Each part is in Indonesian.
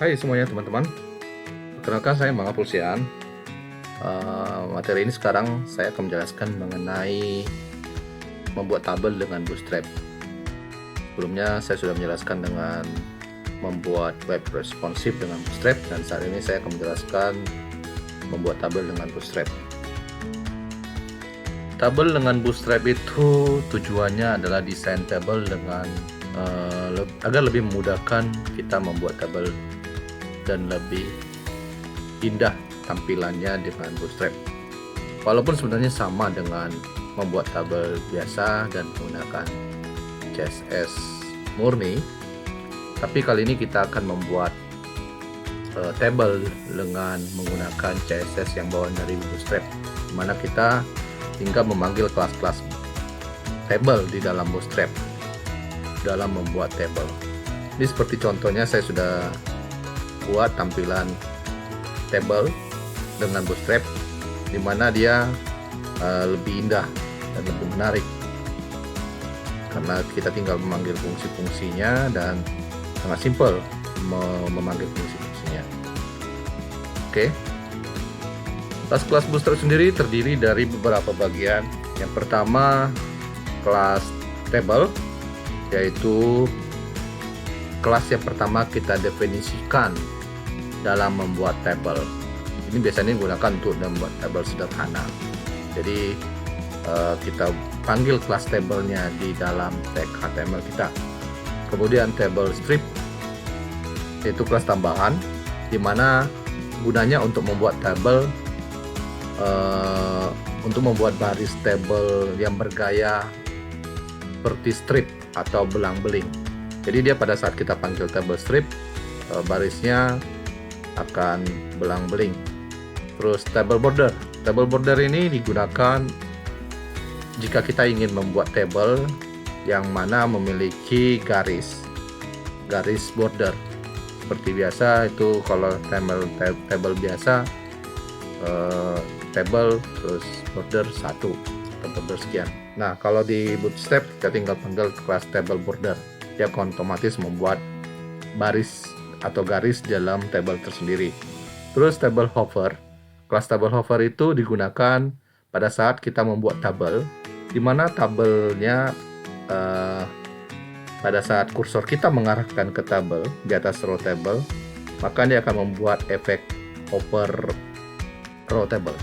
Hai semuanya teman-teman, perkenalkan saya Bang Apulsian. Materi ini sekarang saya akan menjelaskan mengenai membuat tabel dengan Bootstrap. Sebelumnya saya sudah menjelaskan dengan membuat web responsif dengan Bootstrap, dan saat ini saya akan menjelaskan membuat tabel dengan Bootstrap. Tabel dengan Bootstrap itu tujuannya adalah desain tabel dengan agar lebih memudahkan kita membuat tabel dan lebih indah tampilannya dengan Bootstrap. Walaupun sebenarnya sama dengan membuat tabel biasa dan menggunakan CSS murni, tapi kali ini kita akan membuat tabel dengan menggunakan CSS yang bawaan dari Bootstrap, dimana kita tinggal memanggil kelas-kelas tabel di dalam Bootstrap dalam membuat tabel. Ini seperti contohnya saya sudah buat tampilan tabel dengan Bootstrap, dimana dia lebih indah dan lebih menarik karena kita tinggal memanggil fungsi-fungsinya dan sangat simpel memanggil fungsi-fungsinya. Oke, kelas Bootstrap sendiri terdiri dari beberapa bagian. Yang pertama, kelas table, yaitu kelas yang pertama kita definisikan dalam membuat tabel. Ini biasanya digunakan untuk membuat tabel sederhana. Jadi kita panggil kelas tabelnya di dalam tag HTML kita. Kemudian table strip, yaitu kelas tambahan, dimana gunanya untuk membuat tabel, untuk membuat baris tabel yang bergaya seperti strip atau belang-beling. Jadi dia pada saat kita panggil table strip, barisnya akan belang-beling. Terus table border ini digunakan jika kita ingin membuat tabel yang mana memiliki garis border. Seperti biasa itu kalau table biasa, table terus border 1 atau border sekian. Nah, kalau di Bootstrap kita tinggal panggil kelas table border. Dia otomatis membuat baris atau garis dalam tabel tersendiri. Terus table hover, kelas table hover itu digunakan pada saat kita membuat tabel, di mana tabelnya pada saat kursor kita mengarahkan ke tabel di atas row table, maka dia akan membuat efek hover row table.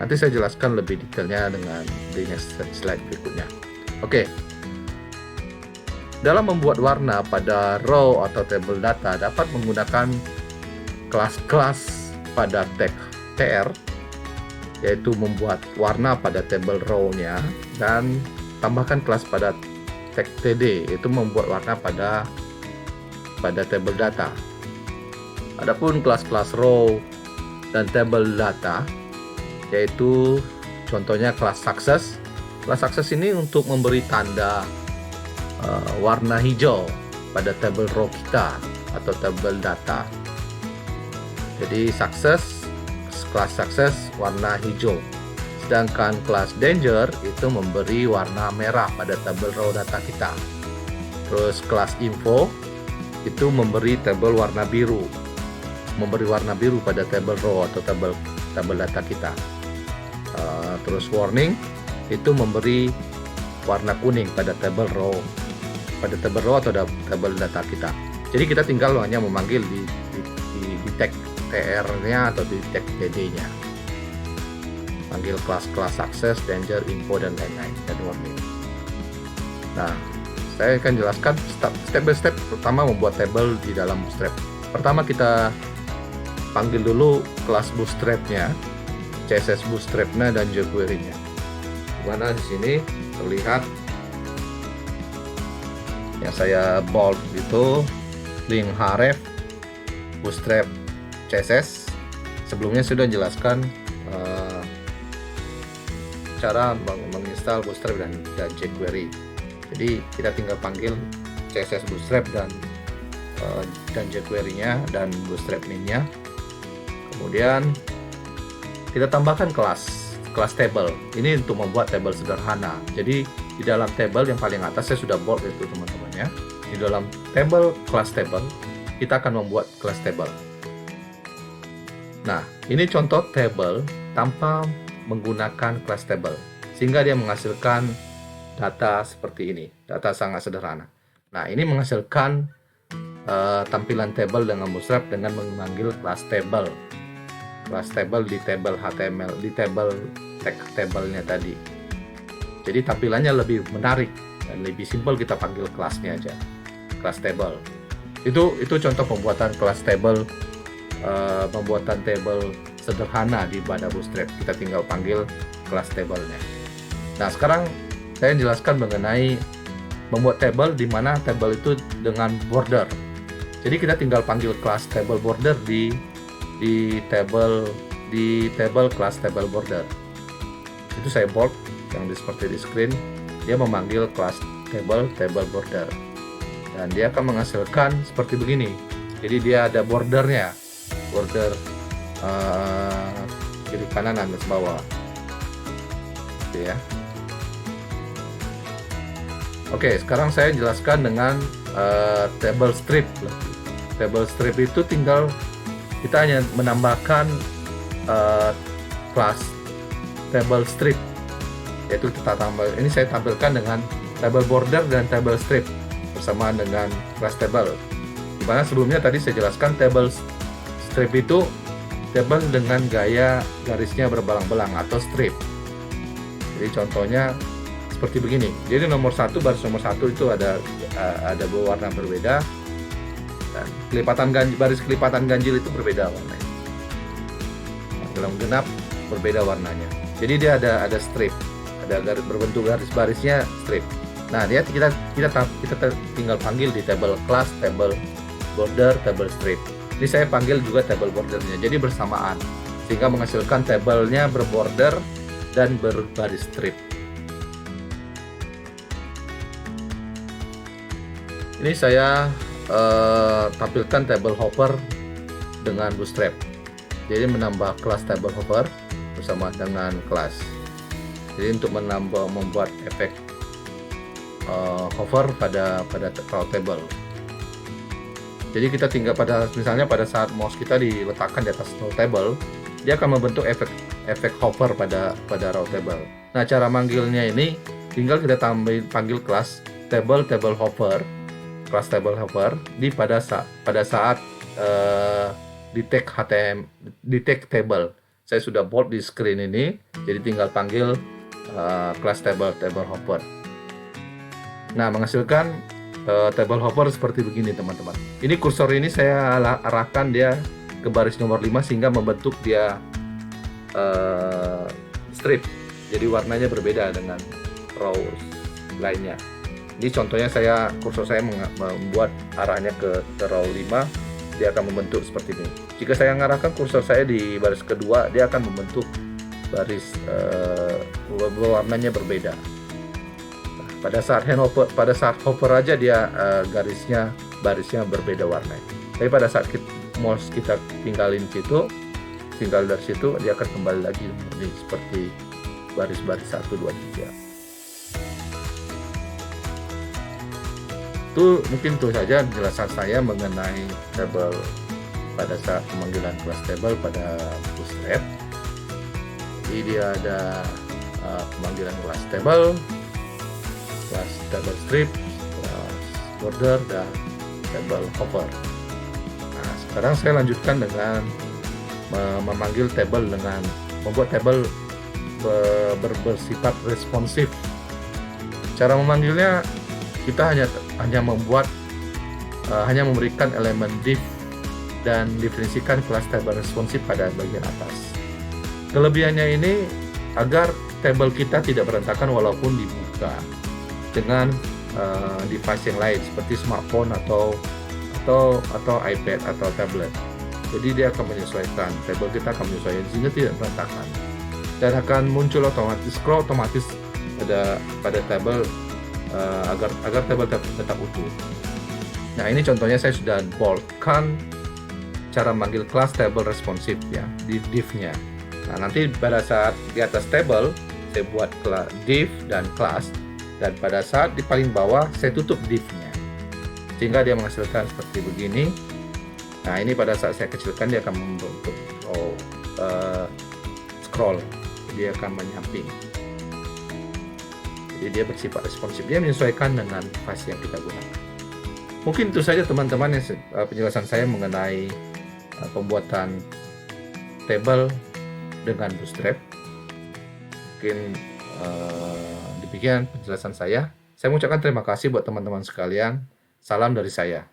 Nanti saya jelaskan lebih detailnya dengan di next slide berikutnya. Oke. Dalam membuat warna pada row atau table data dapat menggunakan kelas-kelas pada tag tr, yaitu membuat warna pada table row-nya, dan tambahkan kelas pada tag td, yaitu membuat warna pada table data. Adapun kelas-kelas row dan table data, yaitu contohnya kelas success. Kelas success ini untuk memberi tanda warna hijau pada table row kita atau table data. Jadi kelas success warna hijau, sedangkan kelas danger itu memberi warna merah pada table row data kita. Terus kelas info itu memberi table warna biru, pada table row atau table data kita. Terus warning itu memberi warna kuning pada table row atau table data kita. Jadi kita tinggal hanya memanggil di tag tr-nya atau di tag td-nya. Panggil kelas-kelas success, danger, info, dan lain-lain, dan warning. Nah, saya akan jelaskan step by step. Pertama, membuat tabel di dalam Bootstrap. Pertama kita panggil dulu kelas Bootstrap-nya, CSS Bootstrap-nya dan jQuery-nya. Dimana di sini terlihat yang saya bold itu link href Bootstrap CSS. Sebelumnya sudah jelaskan cara menginstal Bootstrap dan jQuery. Jadi kita tinggal panggil CSS Bootstrap dan jQuery-nya dan Bootstrap min-nya. Kemudian kita tambahkan kelas table. Ini untuk membuat table sederhana. Jadi di dalam table yang paling atas saya sudah bold itu teman-teman ya. Di dalam table kelas table kita akan membuat kelas table. Nah, ini contoh table tanpa menggunakan kelas table, sehingga dia menghasilkan data seperti ini. Data sangat sederhana. Nah, ini menghasilkan tampilan table dengan Bootstrap dengan memanggil kelas table. Kelas table di table HTML, di table tag table-nya tadi. Jadi tampilannya lebih menarik dan lebih simpel, kita panggil kelasnya aja. Kelas table. Itu contoh pembuatan kelas table, pembuatan table sederhana di pada Bootstrap. Kita tinggal panggil kelas table-nya. Nah, sekarang saya jelaskan mengenai membuat table di mana table itu dengan border. Jadi kita tinggal panggil kelas table border di table kelas table border. Itu saya bold yang seperti di screen. Dia memanggil kelas table border. Dan dia akan menghasilkan seperti begini. Jadi dia ada bordernya, border kiri kanan dan bawah, gitu ya. Oke, sekarang saya jelaskan dengan table strip. Table strip itu tinggal kita hanya menambahkan kelas table strip, yaitu kita tambah. Ini saya tampilkan dengan table border dan table strip bersamaan dengan kelas table. Dimana sebelumnya tadi saya jelaskan table strip itu table dengan gaya garisnya berbelang-belang atau strip. Jadi contohnya seperti begini. Jadi baris nomor 1 itu ada berwarna berbeda, dan baris kelipatan ganjil itu berbeda warnanya. Dalam genap berbeda warnanya. Jadi dia ada strip, ada garis berbentuk garis-barisnya strip. Nah, dia kita tinggal panggil di table class, table border, table strip. Ini saya panggil juga table bordernya. Jadi bersamaan, sehingga menghasilkan tablenya berborder dan berbaris strip. Ini saya tampilkan table hopper dengan Bootstrap. Jadi menambah kelas table hopper bersama dengan kelas. Jadi untuk membuat efek hover pada row table. Jadi kita tinggal misalnya pada saat mouse kita diletakkan di atas row table, dia akan membentuk efek hover pada row table. Nah, cara manggilnya ini tinggal kita panggil kelas table hopper. Kelas table hopper pada saat di tag HTML, di tag table. Saya sudah bold di screen ini, jadi tinggal panggil kelas table hopper. Nah, menghasilkan table hopper seperti begini, teman-teman. Ini kursor ini saya arahkan dia ke baris nomor 5 sehingga membentuk dia strip. Jadi warnanya berbeda dengan row lainnya. Ini contohnya kursor saya membuat arahnya ke row 5, dia akan membentuk seperti ini. Jika saya mengarahkan kursor saya di baris kedua, dia akan membentuk baris warnanya berbeda. Nah, pada saat hover aja dia barisnya berbeda warna. Tapi pada saat mouse kita tinggal dari situ, dia akan kembali lagi seperti baris-baris 1, 2, 3. Mungkin itu saja penjelasan saya mengenai table pada saat pemanggilan kelas table pada Bootstrap. Jadi dia ada pemanggilan kelas table strip, kelas border, dan table hopper. Nah, sekarang saya lanjutkan dengan memanggil table dengan membuat table bersifat responsif. Cara memanggilnya kita hanya memberikan elemen div dan definisikan kelas table responsif pada bagian atas. Kelebihannya ini agar table kita tidak berantakan walaupun dibuka dengan device yang lain seperti smartphone atau iPad atau tablet. Jadi dia akan menyesuaikan, table kita akan menyesuaikan sehingga tidak berantakan, dan akan muncul scroll otomatis pada table agar table tetap utuh. Nah, ini contohnya saya sudah boldkan cara manggil kelas table responsif ya di div-nya. Nah, nanti pada saat di atas table saya buat div dan kelas, dan pada saat di paling bawah saya tutup div-nya sehingga dia menghasilkan seperti begini. Nah, ini pada saat saya kecilkan dia akan membentuk scroll, dia akan menyamping. Jadi dia bersifat responsif, dia menyesuaikan dengan device yang kita gunakan. Mungkin itu saja teman-teman yang penjelasan saya mengenai pembuatan table dengan bootstrap. Mungkin demikian penjelasan saya. Saya mengucapkan terima kasih buat teman-teman sekalian. Salam dari saya.